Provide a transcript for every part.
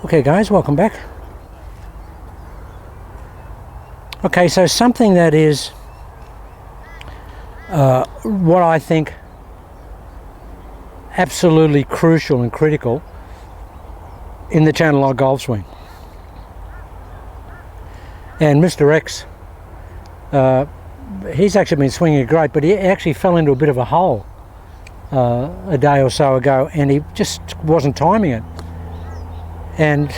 Okay guys, welcome back. Okay, so something that is what I think absolutely crucial and critical in the channel lock golf swing. And Mr. X, he's actually been swinging it great, but he actually fell into a bit of a hole a day or so ago, and he just wasn't timing it. And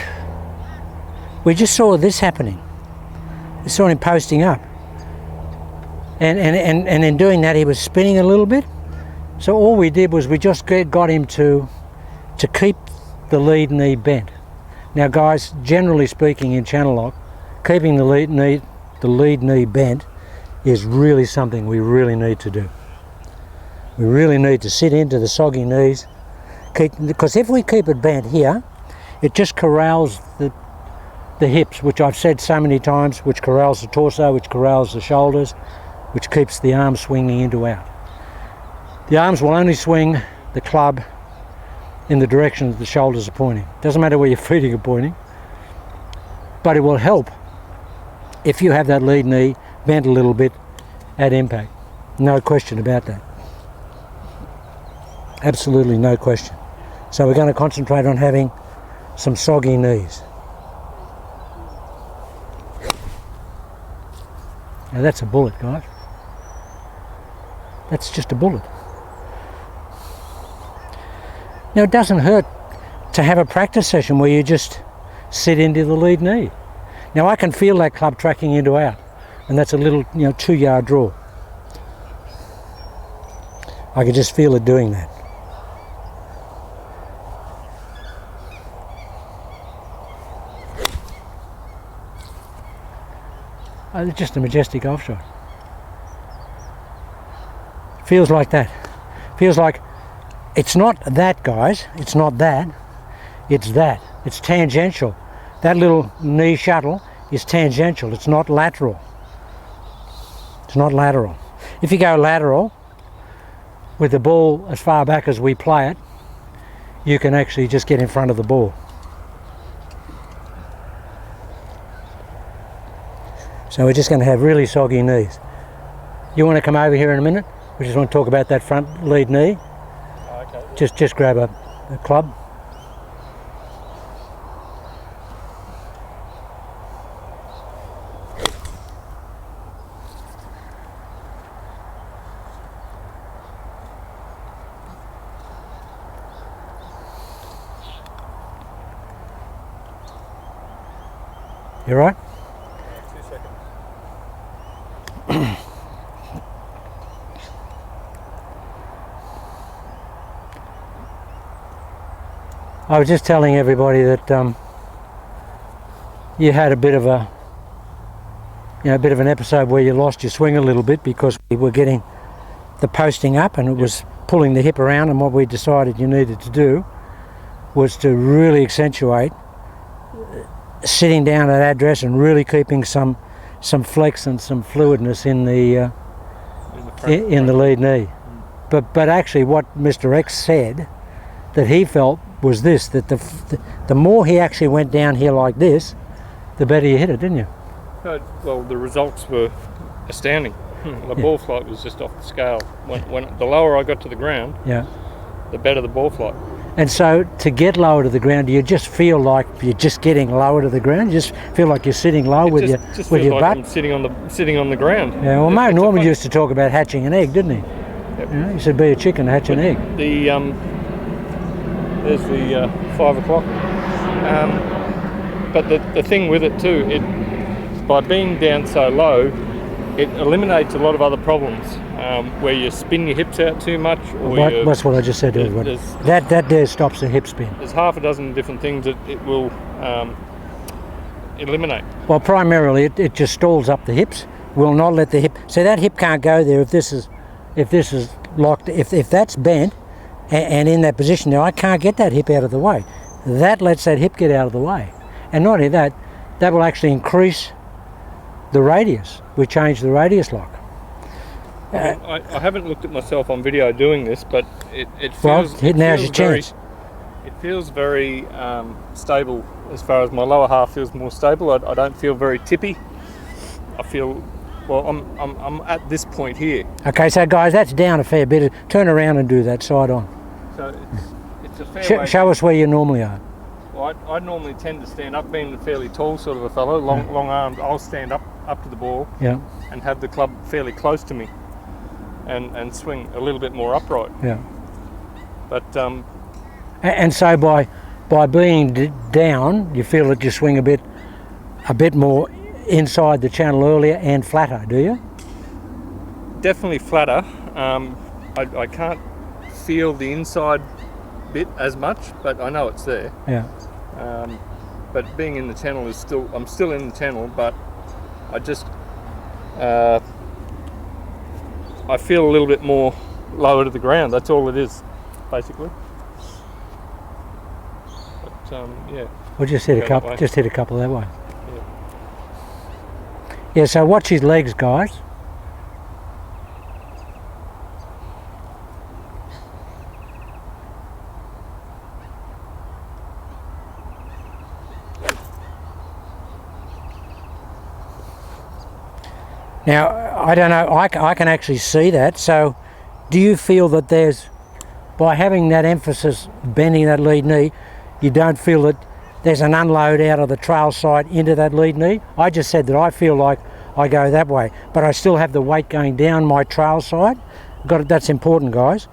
we just saw this happening. We saw him posting up. And in doing that, he was spinning a little bit. So all we did was we just got him to keep the lead knee bent. Now guys, generally speaking in channel lock, keeping the lead knee bent is really something we really need to do. We really need to sit into the soggy knees, because if we keep it bent here, it just corrals the hips, which I've said so many times, which corrals the torso, which corrals the shoulders, which keeps the arms swinging into out. The arms will only swing the club in the direction that the shoulders are pointing. Doesn't matter where your feet are pointing, but it will help if you have that lead knee bent a little bit at impact. No question about that. Absolutely no question. So we're going to concentrate on having some soggy knees. Now that's a bullet, guys. That's just a bullet. Now it doesn't hurt to have a practice session where you just sit into the lead knee. Now I can feel that club tracking into out, and that's a little 2-yard draw. I can just feel it doing that. It's just a majestic golf shot. Feels like that. Feels like it's not that, guys. It's not that. It's that. It's tangential. That little knee shuttle is tangential. It's not lateral. It's not lateral. If you go lateral with the ball as far back as we play it, you can actually just get in front of the ball. So we're just going to have really soggy knees. You want to come over here in a minute? We just want to talk about that front lead knee. Oh, okay. Just grab a club. You right? I was just telling everybody that you had a bit of an episode where you lost your swing a little bit because we were getting the posting up and it was pulling the hip around, and what we decided you needed to do was to really accentuate sitting down at address and really keeping some flex and some fluidness in the lead knee. But actually what Mr. X said that he felt was this, that the more he actually went down here like this, the better you hit it, didn't you? Well, the results were astounding. The ball flight was just off the scale. When the lower I got to the ground, the better the ball flight. And so to get lower to the ground, do you just feel like you're just getting lower to the ground? You just feel like you're sitting low with your butt? I'm sitting on the ground. Yeah, well, Mo Norman used to talk about hatching an egg, didn't he? Yep. He said be a chicken, hatch an egg. There's the 5 o'clock. But the thing with it too, by being down so low, it eliminates a lot of other problems where you spin your hips out too much. Or that's what I just said to everybody. That there stops the hip spin. There's half a dozen different things that it will eliminate. Well, primarily it just stalls up the hips. Will not let the hip. So that hip can't go there if this is locked. If that's bent and in that position now, I can't get that hip out of the way. That lets that hip get out of the way. And not only that, that will actually increase the radius. We change the radius lock. I haven't looked at myself on video doing this, but it feels... Well, now's your chance. It feels very stable as far as my lower half feels more stable. I don't feel very tippy. I feel, well, I'm at this point here. Okay, so guys, that's down a fair bit. Turn around and do that side on. So it's a fair way. Show us where you normally are. Well, I normally tend to stand up, being a fairly tall sort of a fellow, long arms. I'll stand up to the ball Yeah, and have the club fairly close to me and swing a little bit more upright. yeah. But And so by being down, you feel that you swing a bit more inside the channel earlier and flatter, do you? definitely flatter. I can't feel the inside bit as much, but I know it's there. Yeah. But being in the channel is still, I'm still in the channel, but I just, I feel a little bit more lower to the ground. That's all it is, basically. But yeah. We'll just hit Go a that couple. way. Just hit a couple that way. Yeah. So watch his legs, guys. Now, I don't know, I can actually see that, so do you feel that there's, by having that emphasis, bending that lead knee, you don't feel that there's an unload out of the trail side into that lead knee? I just said that I feel like I go that way, but I still have the weight going down my trail side. That's important, guys.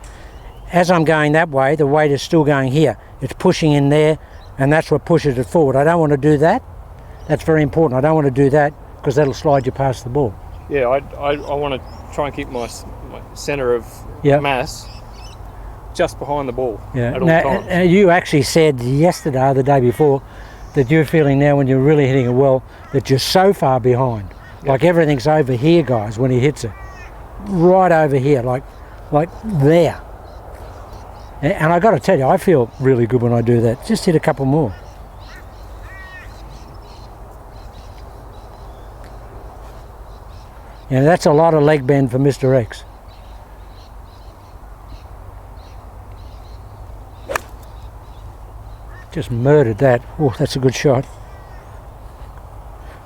As I'm going that way, the weight is still going here. It's pushing in there, and that's what pushes it forward. I don't want to do that. That's very important. I don't want to do that because that'll slide you past the ball. Yeah, I want to try and keep my centre of Yep. mass just behind the ball Yeah. at all Now, times. you actually said yesterday or the day before that you're feeling now when you're really hitting it well that you're so far behind. Like everything's over here, guys, when he hits it. Right over here, like there. And I got to tell you, I feel really good when I do that. Just hit a couple more. Yeah, that's a lot of leg bend for Mr. X. Just murdered that. Oh, that's a good shot.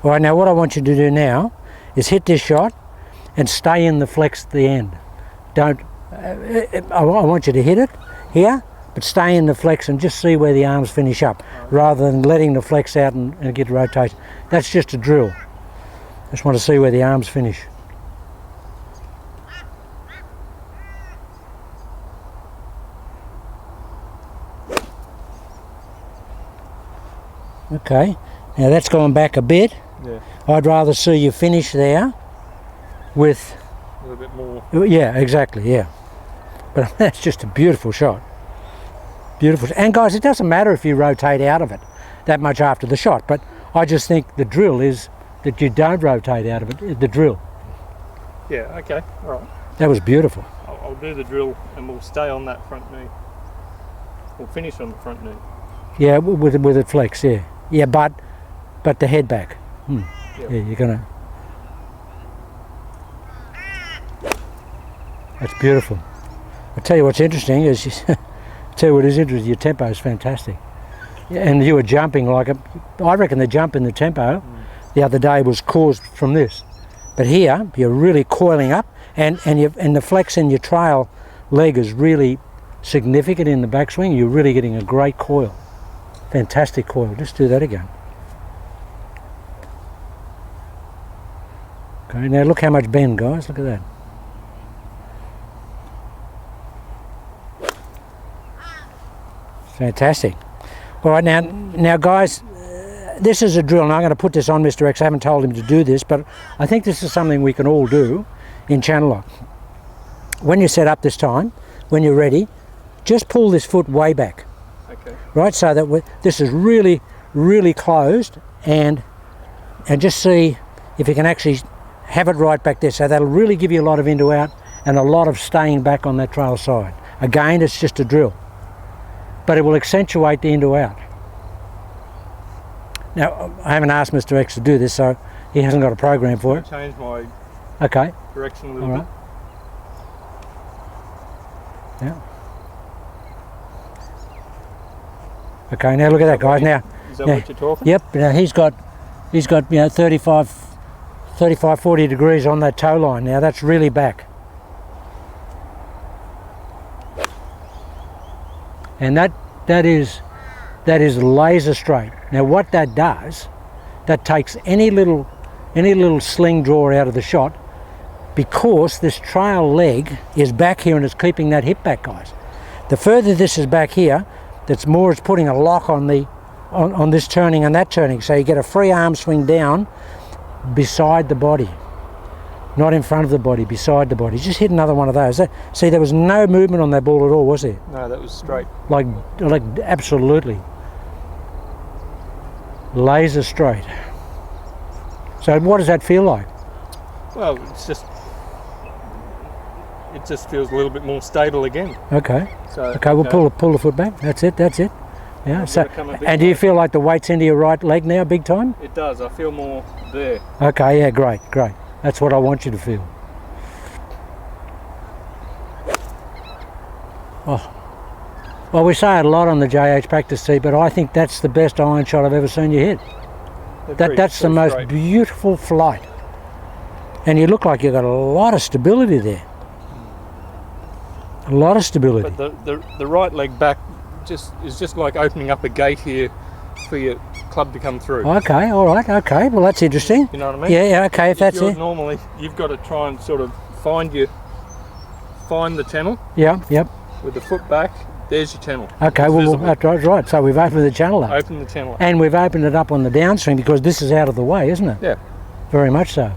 All right, now what I want you to do now is hit this shot and stay in the flex at the end. Don't, I want you to hit it here, but stay in the flex and just see where the arms finish up, rather than letting the flex out and get rotation. That's just a drill. Just want to see where the arms finish. Okay, now that's gone back a bit. Yeah, I'd rather see you finish there with, a little bit more. yeah, exactly, yeah. But that's just a beautiful shot. Beautiful. And guys, it doesn't matter if you rotate out of it that much after the shot, but I just think the drill is that you don't rotate out of it, the drill. Yeah, okay, all right. That was beautiful. I'll do the drill and we'll stay on that front knee. We'll finish on the front knee. Yeah, with it flex, yeah. Yeah, but the head back. Yep. Yeah, you're gonna. That's beautiful. I'll tell you what's interesting is, tell you what is interesting, your tempo is fantastic. Yeah, and you were jumping like a, I reckon the jump in the tempo the other day was caused from this. But here, you're really coiling up, and the flex in your trail leg is really significant in the backswing. You're really getting a great coil. Fantastic coil. Just do that again. Okay, now look how much bend, guys. Look at that. Fantastic. All right, now guys, this is a drill, and I'm going to put this on Mr. X. I haven't told him to do this, but I think this is something we can all do in channel lock. When you set up this time, when you're ready, just pull this foot way back. Okay. Right, so that this is really, really closed, and just see if you can actually have it right back there. So that'll really give you a lot of into out and a lot of staying back on that trail side. Again, it's just a drill, but it will accentuate the into out. Now, I haven't asked Mr. X to do this, so he hasn't got a program for it. Change my Okay, direction a little all bit. right. Yeah. Okay, now look at that, guys. Now, Is that Yeah. what you're talking? yep, now he's got 35, 40 degrees on that toe line. Now that's really back. And that is laser straight. Now what that does, that takes any little sling draw out of the shot, because this trail leg is back here and it's keeping that hip back, guys. The further this is back here, that's more it's putting a lock on this turning and that turning. So you get a free arm swing down beside the body. Not in front of the body, beside the body. Just hit another one of those. See, there was no movement on that ball at all, was there? No, that was straight. Like absolutely. Laser straight. So what does that feel like? Well, it just feels a little bit more stable again. Okay. So Okay, we'll pull the foot back. That's it. Yeah. So, gotta come a bit and do you more. feel like the weight's into your right leg now, big time? It does. I feel more there. Okay. Yeah. Great. That's what I want you to feel. Oh. Well, we say it a lot on the JH practice tee, but I think that's the best iron shot I've ever seen you hit. That's the most straight. beautiful flight, and you look like you've got a lot of stability there. A lot of stability. But the right leg back is just like opening up a gate here for your club to come through. Okay, all right, okay. Well, that's interesting. You know what I mean? Yeah, okay, if that's you're it. Normally, you've got to try and sort of find the channel Yeah, yep. with the foot back. There's your channel. Okay, It's well, visible. that's right. So we've opened the channel up. Open the channel. And we've opened it up on the downswing because this is out of the way, isn't it? Yeah. Very much so.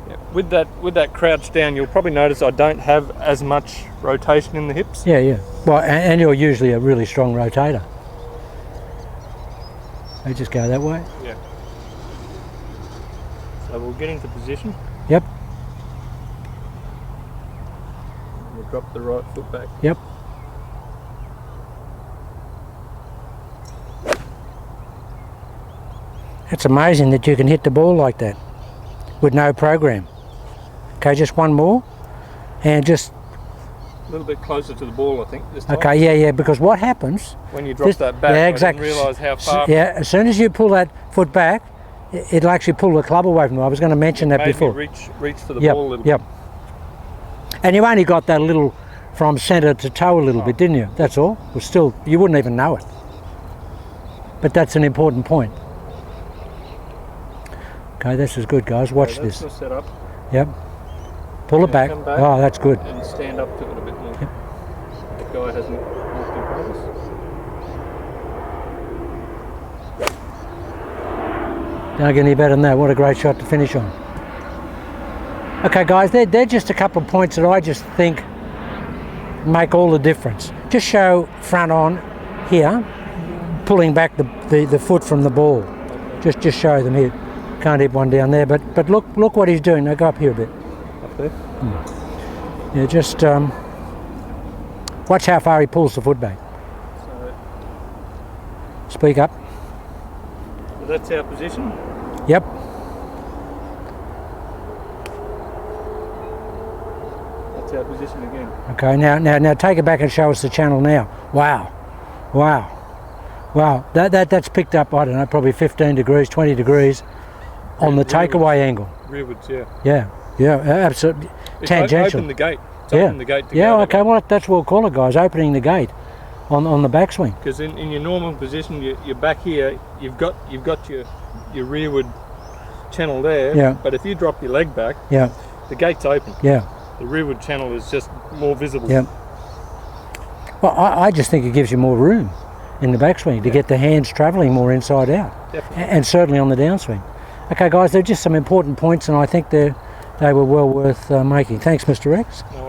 Yeah. With that crouch down, you'll probably notice I don't have as much rotation in the hips. Yeah. Well, and you're usually a really strong rotator. They just go that way. Yeah. So we'll get into position. Yep, We'll drop the right foot back. yep. It's amazing that you can hit the ball like that with no program. Okay, just one more. And just, A little bit closer to the ball, I think, this time. okay, yeah, because what happens, When you drop that back, yeah, I exactly. didn't realise how far. yeah, as soon as you pull that foot back, it'll actually pull the club away from you. I was going to mention that made me before. reach for the Yep, ball a little yep. And you only got that little from centre to toe a little bit, didn't you? That's all. It was still, you wouldn't even know it. But that's an important point. Okay, this is good, guys. Watch bit. this. That's the setup. Yep. Pull it Yeah, back. come back. Oh, that's good. And stand up to it a bit more. That guy hasn't walked in front of us. Don't get any better than that. What a great shot to finish on. Okay, guys, they're just a couple of points that I just think make all the difference. Just show front on here, pulling back the foot from the ball. Just show them here. Can't hit one down there, but look what he's doing. Now go up here a bit. Up there. Yeah, just watch how far he pulls the foot back. So Speak up. that's our position. Yep. That's our position again. Okay, now take it back and show us the channel now. Wow. That's picked up, I don't know, probably 15 degrees, 20 degrees on the takeaway angle. Rearwards, yeah. Yeah, absolutely. It's Tangential. Open the gate. It's Yeah. open the gate to Yeah, go okay, well, that's what we'll call it, guys, opening the gate on the backswing. Because in your normal position, you're back here. You've got your rearward channel there. Yeah. But if you drop your leg back, Yeah, the gate's open. yeah, The rearward channel is just more visible. yeah. Well, I just think it gives you more room in the backswing to get the hands travelling more inside out. Definitely. And certainly on the downswing. Okay, guys, they're just some important points, and I think they were well worth making. Thanks, Mr. Rex. No